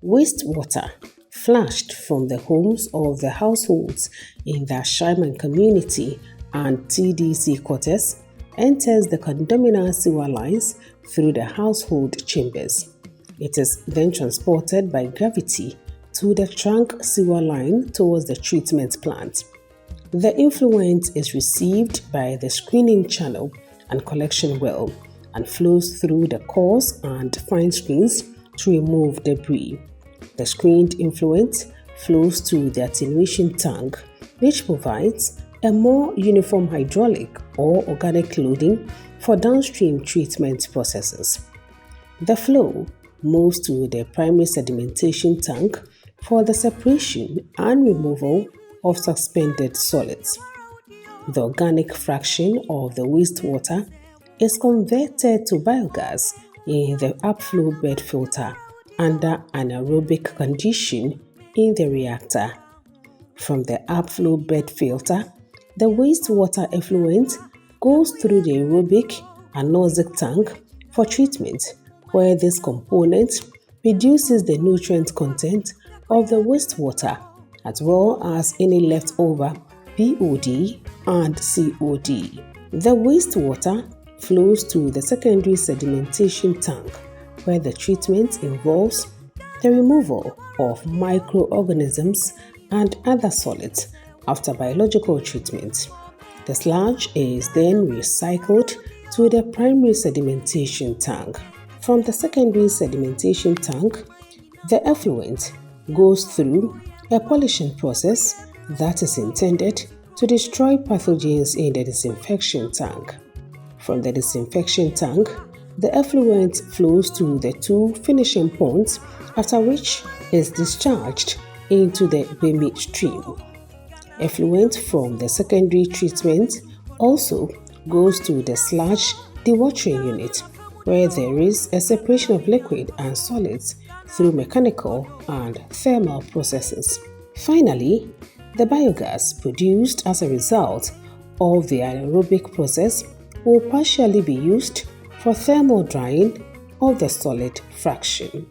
Wastewater flushed from the homes of the households in the Ashaiman community and TDC quarters enters the condominium sewer lines through the household chambers. It is then transported by gravity to the trunk sewer line towards the treatment plant. The effluent is received by the screening channel and collection well and flows through the cores and fine screens to remove debris. The screened effluent flows to the attenuation tank, which provides a more uniform hydraulic or organic loading for downstream treatment processes. The flow moves to the primary sedimentation tank for the separation and removal of suspended solids. The organic fraction of the wastewater is converted to biogas in the upflow bed filter under anaerobic condition in the reactor. From the upflow bed filter, the wastewater effluent goes through the aerobic anaerobic tank for treatment, where this component reduces the nutrient content of the wastewater as well as any leftover BOD and COD. The wastewater flows to the secondary sedimentation tank, where the treatment involves the removal of microorganisms and other solids after biological treatment. The sludge is then recycled to the primary sedimentation tank. From the secondary sedimentation tank, the effluent goes through a polishing process that is intended to destroy pathogens in the disinfection tank. From the disinfection tank, the effluent flows to the two finishing ponds, after which is discharged into the Bemi stream. Effluent from the secondary treatment also goes to the sludge dewatering unit, where there is a separation of liquid and solids through mechanical and thermal processes. Finally, the biogas produced as a result of the anaerobic process will partially be used for thermal drying of the solid fraction.